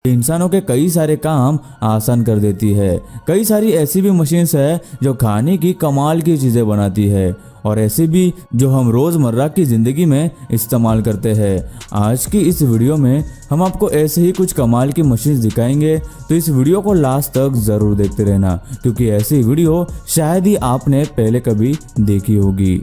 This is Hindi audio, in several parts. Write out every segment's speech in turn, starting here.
इंसानों के कई सारे काम आसान कर देती है। कई सारी ऐसी भी मशीन्स है जो खाने की कमाल की चीज़ें बनाती है और ऐसे भी जो हम रोज़मर्रा की ज़िंदगी में इस्तेमाल करते हैं। आज की इस वीडियो में हम आपको ऐसे ही कुछ कमाल की मशीन्स दिखाएंगे, तो इस वीडियो को लास्ट तक ज़रूर देखते रहना, क्योंकि ऐसी वीडियो शायद ही आपने पहले कभी देखी होगी।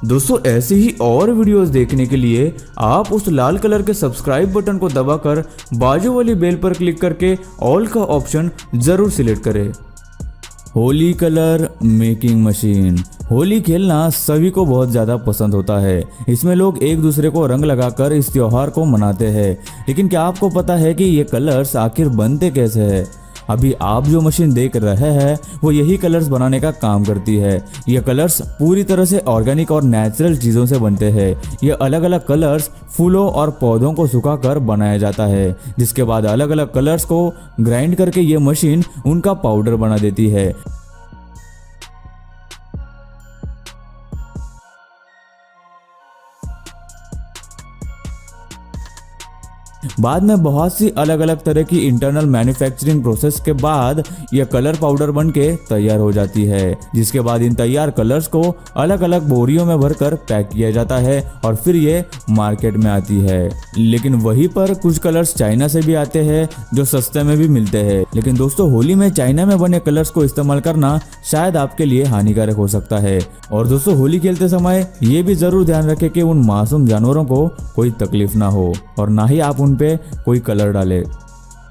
दोस्तों, ऐसी ही और वीडियोस देखने के लिए आप उस लाल कलर के सब्सक्राइब बटन को दबाकर बाजू वाली बेल पर क्लिक करके ऑल का ऑप्शन ज़रूर सिलेक्ट करें। Holi colour making machine. Holi खेलना सभी को बहुत ज़्यादा पसंद होता है। इसमें लोग एक दूसरे को रंग लगाकर इस त्योहार को मनाते हैं। लेकिन क्या आपको पता है कि ये कलर्स आखिर बनते कैसे हैं? अभी आप जो मशीन देख रहे हैं वो यही कलर्स बनाने का काम करती है। ये कलर्स पूरी तरह से ऑर्गेनिक और नेचुरल चीज़ों से बनते हैं। ये अलग अलग कलर्स फूलों और पौधों को सुखाकर बनाया जाता है, जिसके बाद अलग अलग कलर्स को ग्राइंड करके ये मशीन उनका पाउडर बना देती है। बाद में बहुत सी अलग अलग तरह की इंटरनल मैन्युफैक्चरिंग प्रोसेस के बाद यह कलर पाउडर बनके तैयार हो जाती है, जिसके बाद इन तैयार कलर्स को अलग अलग बोरियों में भरकर पैक किया जाता है और फिर ये मार्केट में आती है। लेकिन वहीं पर कुछ कलर्स चाइना से भी आते हैं जो सस्ते में भी मिलते हैं। लेकिन दोस्तों, होली में चाइना में बने कलर्स को इस्तेमाल करना शायद आपके लिए हानिकारक हो सकता है। और दोस्तों, होली खेलते समय ये भी जरूर ध्यान रखें कि उन मासूम जानवरों को कोई तकलीफ ना हो और ना ही आप उन पे कोई कलर डाले।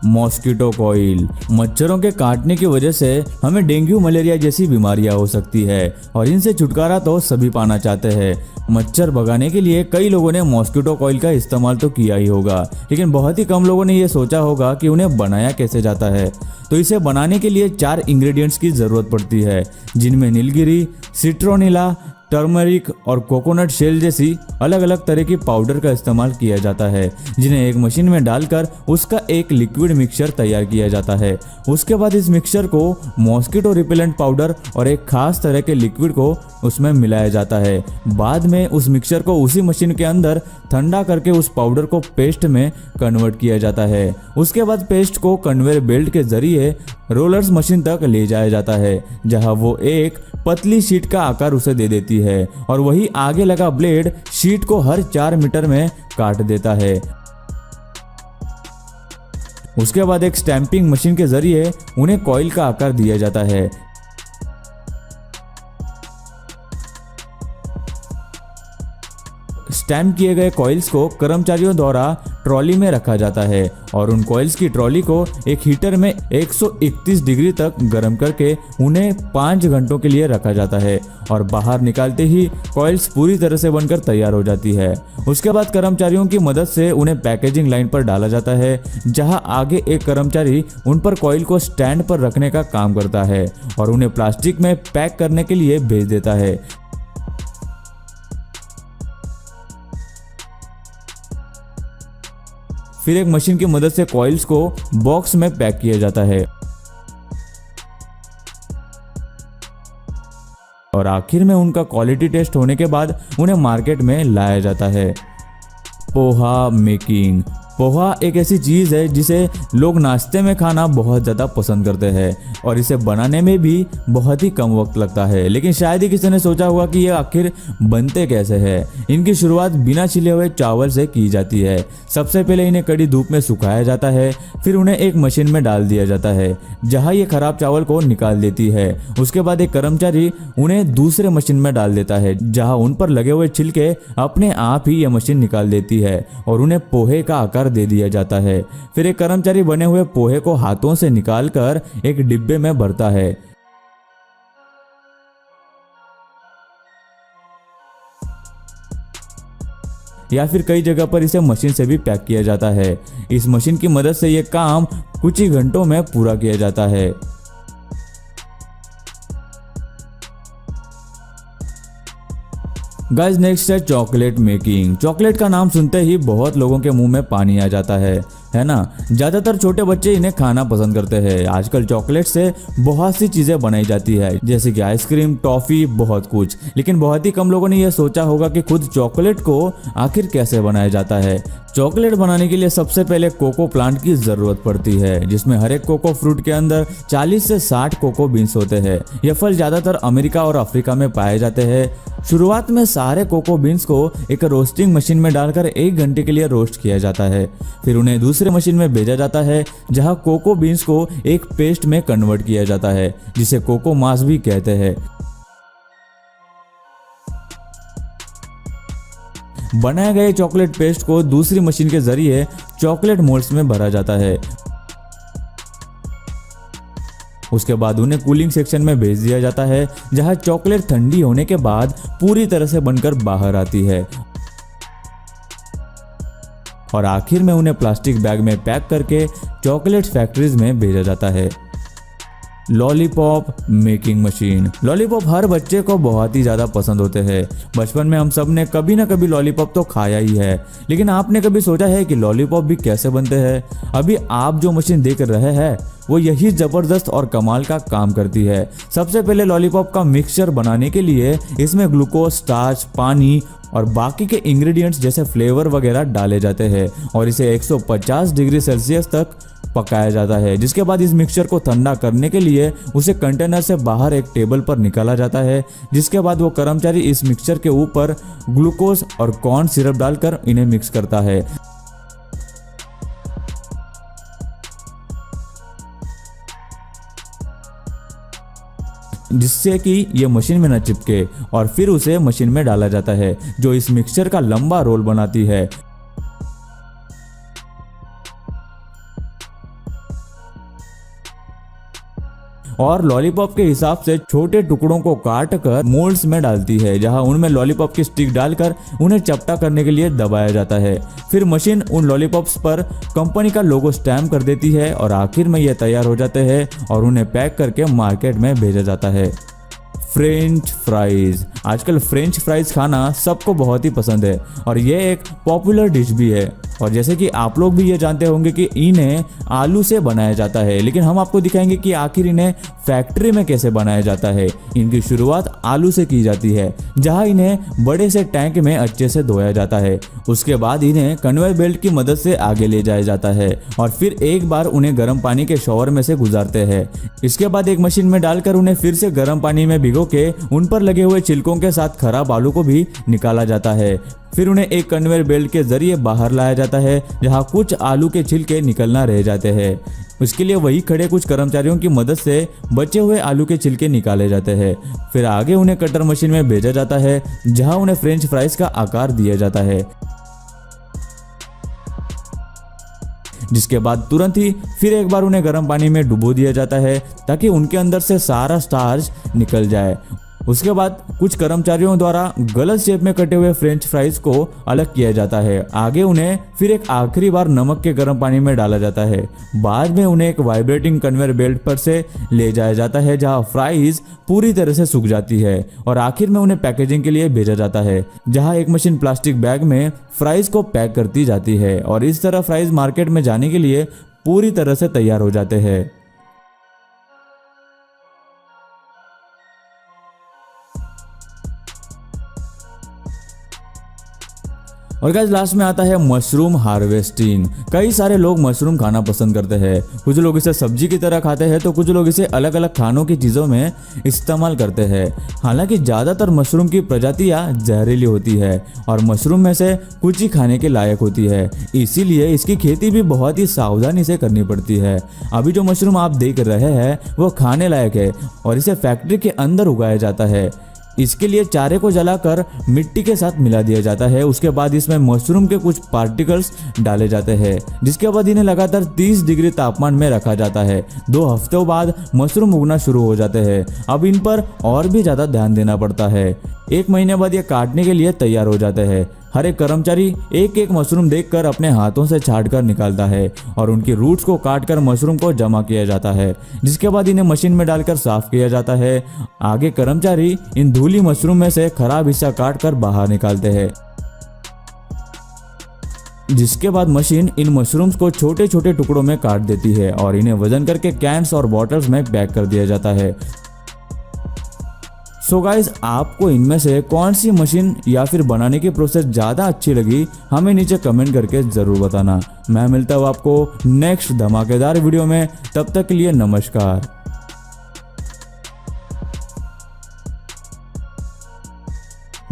Mosquito coil. मच्छरों के काटने की वजह से हमें डेंगू मलेरिया जैसी बीमारियां हो सकती है और इनसे छुटकारा तो सभी पाना चाहते हैं। मच्छर भगाने के लिए कई लोगों ने मॉस्किटो कॉइल का इस्तेमाल तो किया ही होगा, लेकिन बहुत ही कम लोगों ने यह सोचा होगा कि उन्हें बनाया कैसे जाता है। तो इसे बनाने के लिए 4 इंग्रेडिएंट्स की जरूरत पड़ती है, जिनमें नीलगिरी, सिट्रोनिला, टर्मरिक और कोकोनट शेल जैसी अलग अलग तरह की पाउडर का इस्तेमाल किया जाता है, जिन्हें एक मशीन में डालकर उसका एक लिक्विड मिक्सचर तैयार किया जाता है। उसके बाद इस मिक्सचर को मॉस्किटो रिपेलेंट पाउडर और एक खास तरह के लिक्विड को उसमें मिलाया जाता है। बाद में उस मिक्सचर को उसी मशीन के अंदर ठंडा करके उस पाउडर को पेस्ट में कन्वर्ट किया जाता है। उसके बाद पेस्ट को कन्वेयर बेल्ट के जरिए रोलर्स मशीन तक ले जाया जाता है, जहां वो एक पतली शीट का आकार उसे दे देती है और वही आगे लगा ब्लेड शीट को हर 4 मीटर में काट देता है। उसके बाद एक स्टैंपिंग मशीन के जरिए उन्हें कॉइल का आकार दिया जाता है। स्टैम्प किए गए कॉइल्स को कर्मचारियों द्वारा ट्रॉली में रखा जाता है और उन कॉइल्स की ट्रॉली को एक हीटर में 131 डिग्री तक गर्म करके उन्हें 5 घंटों के लिए रखा जाता है और बाहर निकालते ही कॉइल्स पूरी तरह से बनकर तैयार हो जाती है। उसके बाद कर्मचारियों की मदद से उन्हें पैकेजिंग लाइन पर डाला जाता है, जहां आगे एक कर्मचारी उन पर कॉइल को स्टैंड पर रखने का काम करता है और उन्हें प्लास्टिक में पैक करने के लिए भेज देता है। फिर एक मशीन की मदद से कॉइल्स को बॉक्स में पैक किया जाता है और आखिर में उनका क्वालिटी टेस्ट होने के बाद उन्हें मार्केट में लाया जाता है। पोहा मेकिंग। पोहा एक ऐसी चीज़ है जिसे लोग नाश्ते में खाना बहुत ज़्यादा पसंद करते हैं और इसे बनाने में भी बहुत ही कम वक्त लगता है। लेकिन शायद ही किसी ने सोचा होगा कि ये आखिर बनते कैसे हैं। इनकी शुरुआत बिना छिले हुए चावल से की जाती है। सबसे पहले इन्हें कड़ी धूप में सुखाया जाता है, फिर उन्हें एक मशीन में डाल दिया जाता है, जहाँ ये खराब चावल को निकाल देती है। उसके बाद एक कर्मचारी उन्हें दूसरे मशीन में डाल देता है, जहाँ उन पर लगे हुए छिलके अपने आप ही यह मशीन निकाल देती है और उन्हें पोहे का आकार दे दिया जाता है। फिर एक कर्मचारी बने हुए पोहे को हाथों से निकालकर एक डिब्बे में भरता है। या फिर कई जगह पर इसे मशीन से भी पैक किया जाता है। इस मशीन की मदद से यह काम कुछ ही घंटों में पूरा किया जाता है। गाइस, नेक्स्ट है चॉकलेट मेकिंग। चॉकलेट का नाम सुनते ही बहुत लोगों के मुंह में पानी आ जाता है ना। ज्यादातर छोटे बच्चे इन्हें खाना पसंद करते हैं। आजकल चॉकलेट से बहुत सी चीजें बनाई जाती है, जैसे कि आइसक्रीम, टॉफी, बहुत कुछ। लेकिन बहुत ही कम लोगों ने यह सोचा होगा कि खुद चॉकलेट को आखिर कैसे बनाया जाता है। चॉकलेट बनाने के लिए सबसे पहले कोको प्लांट की जरूरत पड़ती है, जिसमें हर एक कोको फ्रूट के अंदर 40 से 60 कोको बीन्स होते हैं। यह फल ज्यादातर अमेरिका और अफ्रीका में पाए जाते हैं। शुरुआत में सारे कोको बीन्स को एक रोस्टिंग मशीन में डालकर 1 घंटे के लिए रोस्ट किया जाता है। फिर उन्हें दूसरे मशीन में भेजा जाता है, जहां कोको बीन्स को एक पेस्ट में कन्वर्ट किया जाता है, जिसे कोको मास भी कहते हैं। बनाए गए चॉकलेट पेस्ट को दूसरी मशीन के जरिए चॉकलेट मोल्ड्स में भरा जाता है। उसके बाद उन्हें कूलिंग सेक्शन में भेज दिया जाता है, जहां चॉकलेट ठंडी होने के बाद पूरी तरह से बनकर बाहर आती है और आखिर में उन्हें प्लास्टिक बैग में पैक करके चॉकलेट फैक्ट्रीज में भेजा जाता है। Lollipop making machine. लॉलीपॉप हर बच्चे को बहुत ही ज्यादा पसंद होते हैं। बचपन में हम सब ने कभी ना कभी लॉलीपॉप तो खाया ही है, लेकिन आपने कभी सोचा है कि लॉलीपॉप भी कैसे बनते हैं? अभी आप जो मशीन देख रहे हैं वो यही जबरदस्त और कमाल का काम करती है। सबसे पहले लॉलीपॉप का मिक्सचर बनाने के लिए इसमें ग्लूकोज, स्टार्च, पानी और बाकी के इंग्रेडिएंट्स जैसे फ्लेवर वगैरह डाले जाते हैं और इसे 150 डिग्री सेल्सियस तक पकाया जाता है। जिसके बाद इस मिक्सचर को ठंडा करने के लिए उसे कंटेनर से बाहर एक टेबल पर निकाला जाता है। जिसके बाद वो कर्मचारी इस मिक्सचर के ऊपर ग्लूकोज और कॉर्न सिरप डालकर इन्हें मिक्स करता है, जिससे कि ये मशीन में न चिपके, और फिर उसे मशीन में डाला जाता है, जो इस मिक्सचर का लंबा रोल बनाती है। और लॉलीपॉप के हिसाब से छोटे टुकड़ों को काट कर मोल्ड्स में डालती है, जहां उनमें लॉलीपॉप की स्टिक डालकर उन्हें चपटा करने के लिए दबाया जाता है। फिर मशीन उन लॉलीपॉप्स पर कंपनी का लोगो स्टैम्प कर देती है और आखिर में ये तैयार हो जाते हैं और उन्हें पैक करके मार्केट में भेजा जाता है। French fries. आजकल फ्रेंच फ्राइज खाना सबको बहुत ही पसंद है और ये एक पॉपुलर डिश भी है। और जैसे कि आप लोग भी ये जानते होंगे कि इन्हें आलू से बनाया जाता है, लेकिन हम आपको दिखाएंगे कि आखिर इन्हें फैक्ट्री में कैसे बनाया जाता है। इनकी शुरुआत आलू से की जाती है, जहां इन्हें बड़े से टैंक में अच्छे से धोया जाता है। उसके बाद इन्हें कन्वेयर बेल्ट की मदद से आगे ले जाया जाता है और फिर एक बार उन्हें गर्म पानी के शॉवर में से गुजारते हैं। इसके बाद एक मशीन में डालकर उन्हें फिर से गर्म पानी में भिगो के उन पर लगे हुए छिलकों के साथ खराब आलू को भी निकाला जाता है। फिर उन्हें एक कन्वेयर बेल्ट के जरिए बाहर लाया जाता है, जहां कुछ आलू के छिलके निकलना रह जाते हैं। उसके लिए वही खड़े कुछ कर्मचारियों की मदद से बचे हुए आलू के छिलके निकाले जाते हैं। फिर आगे उन्हें कटर मशीन में भेजा जाता है, जहां उन्हें फ्रेंच फ्राइज का आकार दिया जाता है। जिसके बाद तुरंत ही फिर एक बार उन्हें गर्म पानी में डुबो दिया जाता है, ताकि उनके अंदर से सारा स्टार्च निकल जाए। उसके बाद कुछ कर्मचारियों द्वारा गलत शेप में कटे हुए फ्रेंच फ्राइज को अलग किया जाता है। आगे उन्हें फिर एक आखिरी बार नमक के गर्म पानी में डाला जाता है। बाद में उन्हें एक वाइब्रेटिंग कन्वेयर बेल्ट पर से ले जाया जाता है, जहां फ्राइज पूरी तरह से सूख जाती है और आखिर में उन्हें पैकेजिंग के लिए भेजा जाता है, जहां एक मशीन प्लास्टिक बैग में फ्राइज को पैक करती जाती है और इस तरह फ्राइज मार्केट में जाने के लिए पूरी तरह से तैयार हो जाते हैं। और गाइस लास्ट में आता है मशरूम हार्वेस्टिंग। कई सारे लोग मशरूम खाना पसंद करते हैं। कुछ लोग इसे सब्जी की तरह खाते हैं तो कुछ लोग इसे अलग अलग खानों की चीज़ों में इस्तेमाल करते हैं। हालांकि ज़्यादातर मशरूम की प्रजातियां जहरीली होती है और मशरूम में से कुछ ही खाने के लायक होती है, इसीलिए इसकी खेती भी बहुत ही सावधानी से करनी पड़ती है। अभी जो मशरूम आप देख रहे हैं वो खाने लायक है और इसे फैक्ट्री के अंदर उगाया जाता है। इसके लिए चारे को जलाकर मिट्टी के साथ मिला दिया जाता है। उसके बाद इसमें मशरूम के कुछ पार्टिकल्स डाले जाते हैं, जिसके बाद इन्हें लगातार 30 डिग्री तापमान में रखा जाता है। 2 हफ्तों बाद मशरूम उगना शुरू हो जाते हैं। अब इन पर और भी ज़्यादा ध्यान देना पड़ता है। 1 महीने बाद ये काटने के लिए तैयार हो जाते हैं। हर एक कर्मचारी एक एक मशरूम देखकर अपने हाथों से छांटकर निकालता है और उनकी रूट्स को काटकर मशरूम को जमा किया जाता है, जिसके बाद इन्हें मशीन में डालकर साफ किया जाता है। आगे कर्मचारी इन धूली मशरूम में से खराब हिस्सा काटकर बाहर निकालते हैं, जिसके बाद मशीन इन मशरूम्स को छोटे छोटे टुकड़ों में काट देती है और इन्हें वजन करके कैन्स और बॉटल्स में पैक कर दिया जाता है। सो गाइस, आपको इनमें से कौन सी मशीन या फिर बनाने की प्रोसेस ज़्यादा अच्छी लगी, हमें नीचे कमेंट करके ज़रूर बताना। मैं मिलता हूँ आपको नेक्स्ट धमाकेदार वीडियो में, तब तक के लिए नमस्कार।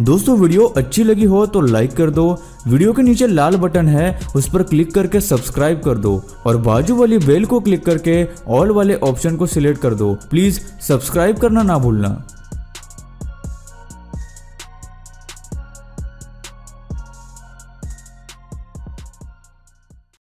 दोस्तों, वीडियो अच्छी लगी हो तो लाइक कर दो, वीडियो के नीचे लाल बटन है उस पर क्लिक करके सब्सक्राइब कर दो और बाजू वाली बेल को क्लिक करके ऑल वाले ऑप्शन को सिलेक्ट कर दो। प्लीज सब्सक्राइब करना ना भूलना।